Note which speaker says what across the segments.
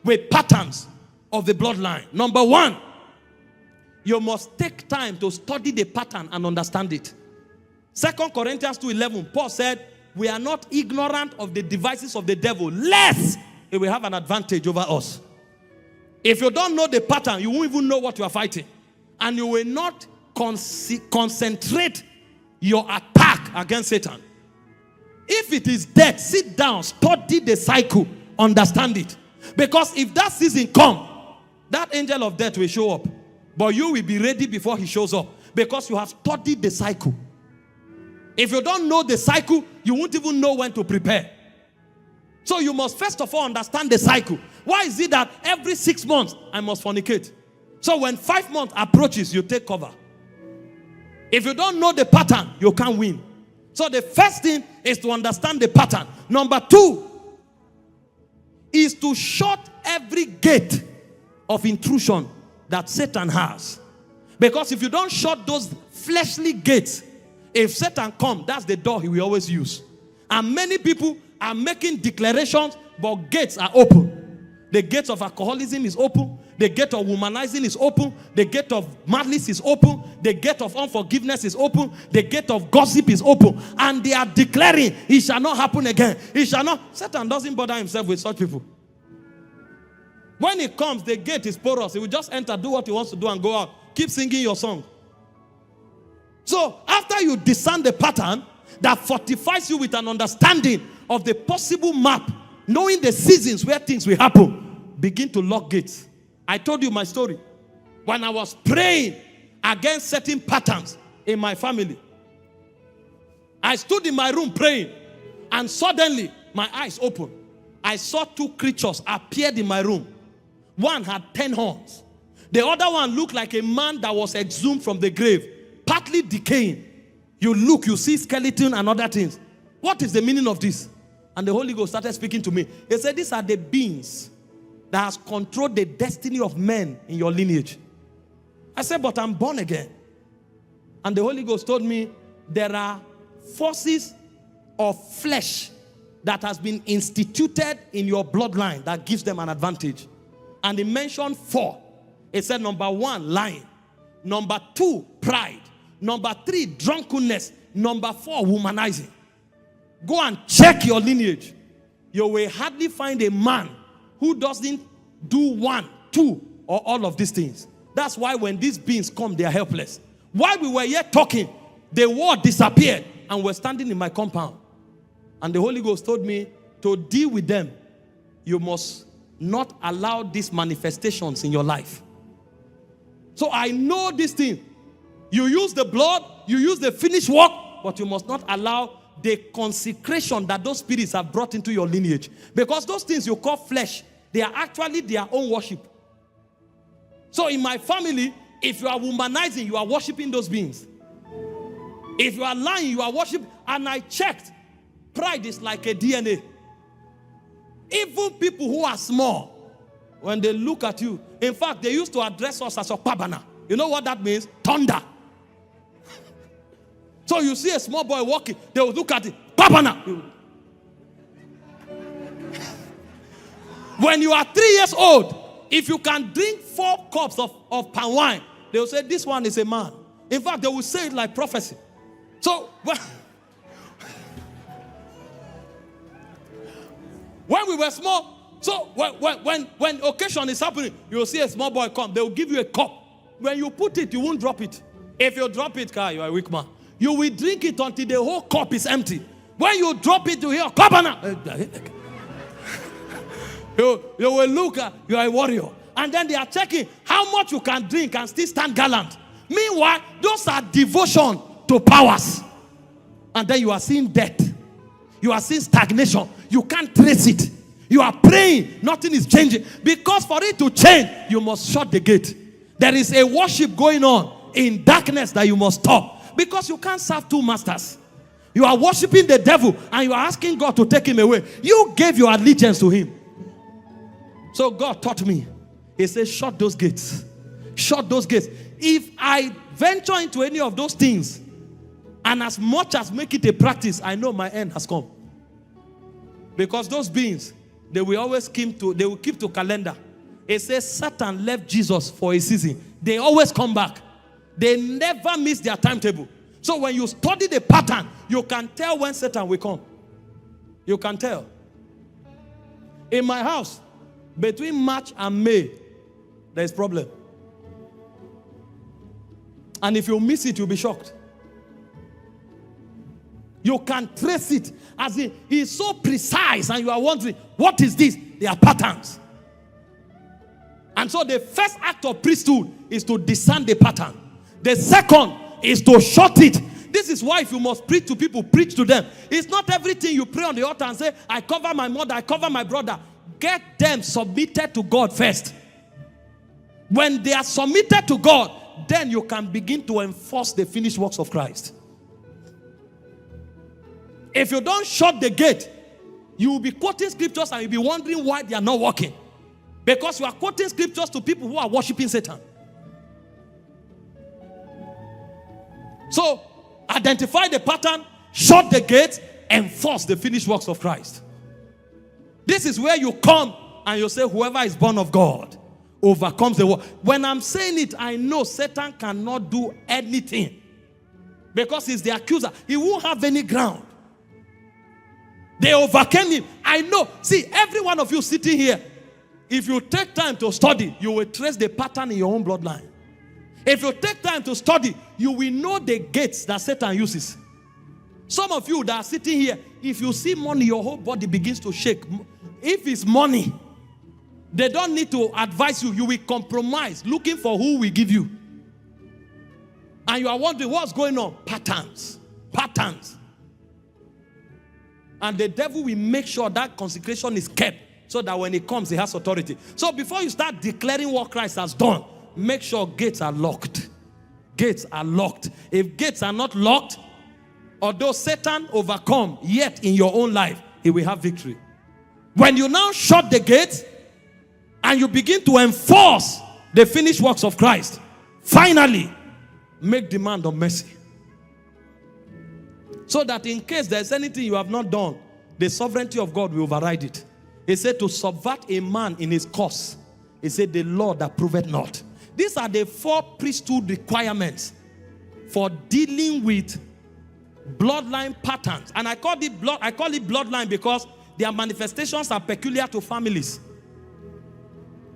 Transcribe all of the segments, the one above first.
Speaker 1: with patterns of the bloodline. Number one, you must take time to study the pattern and understand it. 2 Corinthians 2:11, Paul said, we are not ignorant of the devices of the devil, lest it will have an advantage over us. If you don't know the pattern, you won't even know what you are fighting. And you will not concentrate your attack against Satan. If it is death, sit down, study the cycle, understand it. Because if that season comes, that angel of death will show up. But you will be ready before he shows up. Because you have studied the cycle. If you don't know the cycle, you won't even know when to prepare. So you must first of all understand the cycle. Why is it that every 6 months I must fornicate? So when 5 months approaches, you take cover. If you don't know the pattern, you can't win. So the first thing is to understand the pattern. Number two is to shut every gate of intrusion that Satan has. Because if you don't shut those fleshly gates, if Satan comes, that's the door he will always use. And many people are making declarations, but gates are open. The gates of alcoholism is open. The gate of womanizing is open. The gate of malice is open. The gate of unforgiveness is open. The gate of gossip is open. And they are declaring, it shall not happen again. It shall not. Satan doesn't bother himself with such people. When he comes, the gate is porous. He will just enter, do what he wants to do, and go out. Keep singing your song. So, after you discern the pattern that fortifies you with an understanding of the possible map, knowing the seasons where things will happen, begin to lock gates. I told you my story. When I was praying against certain patterns in my family, I stood in my room praying, and suddenly my eyes opened. I saw 2 creatures appeared in my room. One had 10 horns. The other one looked like a man that was exhumed from the grave, partly decaying. You look, you see skeleton and other things. What is the meaning of this? And the Holy Ghost started speaking to me. He said, these are the beings that has controlled the destiny of men in your lineage. I said, but I'm born again. And the Holy Ghost told me, there are forces of flesh that has been instituted in your bloodline that gives them an advantage. And he mentioned 4. He said, number 1, lying. Number 2, pride. Number 3, drunkenness. Number 4, womanizing. Go and check your lineage. You will hardly find a man who doesn't do 1, 2, or all of these things. That's why when these beings come, they are helpless. While we were yet talking, the war disappeared and we're standing in my compound. And the Holy Ghost told me to deal with them. You must not allow these manifestations in your life. So I know this thing. You use the blood, you use the finished work, but you must not allow the consecration that those spirits have brought into your lineage. Because those things you call flesh, they are actually their own worship. So in my family, if you are womanizing, you are worshiping those beings. If you are lying, you are worshiping. And I checked, pride is like a DNA. Even people who are small, when they look at you, in fact, they used to address us as Okpabana. You know what that means? Thunder. So you see a small boy walking, they will look at it, Pabana. When you are 3 years old, if you can drink 4 cups of palm wine, they will say, this one is a man. In fact, they will say it like prophecy. So, when we were small, so when occasion is happening, you will see a small boy come, they will give you a cup. When you put it, you won't drop it. If you drop it, you are a weak man. You will drink it until the whole cup is empty. When you drop it, you hear, Kabana. You will look at, you are a warrior. And then they are checking how much you can drink and still stand gallant. Meanwhile, those are devotion to powers. And then you are seeing death. You are seeing stagnation. You can't trace it. You are praying, nothing is changing. Because for it to change, you must shut the gate. There is a worship going on in darkness that you must stop. Because you can't serve 2 masters. You are worshiping the devil and you are asking God to take him away. You gave your allegiance to him. So God taught me. He said, shut those gates. Shut those gates. If I venture into any of those things, and as much as make it a practice, I know my end has come. Because those beings, they will keep to calendar. It says Satan left Jesus for a season. They always come back. They never miss their timetable. So when you study the pattern, you can tell when Satan will come. You can tell. In my house, between March and May, there is problem. And if you miss it, you'll be shocked. You can trace it. As in, he's so precise, and you are wondering, what is this? They are patterns. And so the first act of priesthood is to discern the pattern. The second is to shut it. This is why if you must preach to people, preach to them. It's not everything you pray on the altar and say, I cover my mother, I cover my brother. Get them submitted to God first. When they are submitted to God, then you can begin to enforce the finished works of Christ. If you don't shut the gate, you will be quoting scriptures and you'll be wondering why they are not working. Because you are quoting scriptures to people who are worshiping Satan. So, identify the pattern, shut the gate, enforce the finished works of Christ. This is where you come and you say, whoever is born of God overcomes the world. When I'm saying it, I know Satan cannot do anything. Because he's the accuser. He won't have any ground. They overcame him. I know. See, every one of you sitting here, if you take time to study, you will trace the pattern in your own bloodline. If you take time to study, you will know the gates that Satan uses. Some of you that are sitting here, if you see money, your whole body begins to shake. If it's money, they don't need to advise you. You will compromise, looking for who will give you. And you are wondering, what's going on? Patterns. Patterns. And the devil will make sure that consecration is kept, so that when he comes, he has authority. So before you start declaring what Christ has done, make sure gates are locked. Gates are locked. If gates are not locked, although Satan overcome, yet in your own life, he will have victory. When you now shut the gate and you begin to enforce the finished works of Christ, finally, make demand of mercy. So that in case there's anything you have not done, the sovereignty of God will override it. He said to subvert a man in his cause. He said the Lord approveth not. These are the 4 priesthood requirements for dealing with bloodline patterns. And I call it bloodline because their manifestations are peculiar to families.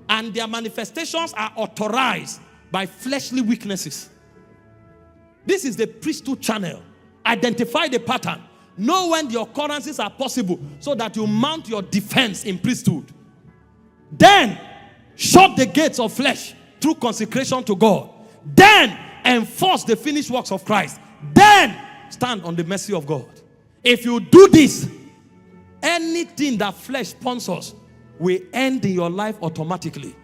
Speaker 1: And their manifestations are authorized by fleshly weaknesses. This is the priesthood channel. Identify the pattern. Know when the occurrences are possible so that you mount your defense in priesthood. Then, shut the gates of flesh through consecration to God. Then, enforce the finished works of Christ. Then, stand on the mercy of God. If you do this, anything that flesh sponsors will end in your life automatically.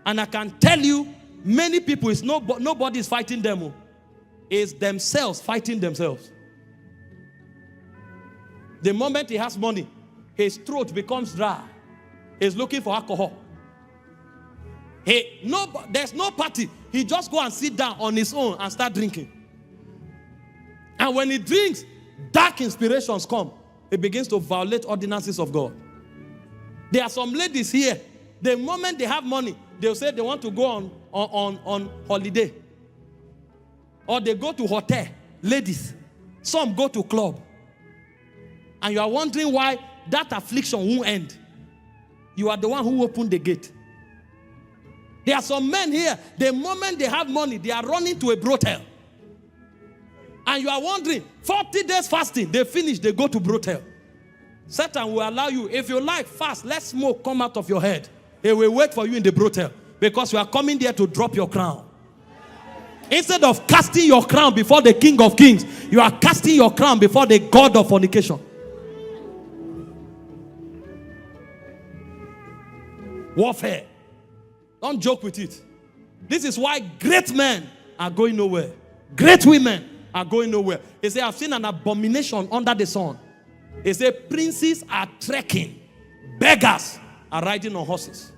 Speaker 1: And I can tell you, many people, nobody is fighting them. It's themselves fighting themselves. The moment he has money, his throat becomes dry. He's looking for alcohol. There's no party. He just go and sit down on his own and start drinking. And when he drinks, dark inspirations come. He begins to violate ordinances of God. There are some ladies here. The moment they have money, they'll say they want to go on holiday. Or they go to hotel. Ladies. Some go to club. And you are wondering why that affliction won't end. You are the one who opened the gate. There are some men here, the moment they have money, they are running to a brothel. And you are wondering, 40 days fasting, they finish, they go to brothel. Satan will allow you, if you like, fast, let smoke come out of your head. He will wait for you in the brothel because you are coming there to drop your crown. Instead of casting your crown before the King of Kings, you are casting your crown before the God of fornication. Warfare. Don't joke with it. This is why great men are going nowhere. Great women are going nowhere. He said, I've seen an abomination under the sun. He said, princes are trekking. Beggars are riding on horses.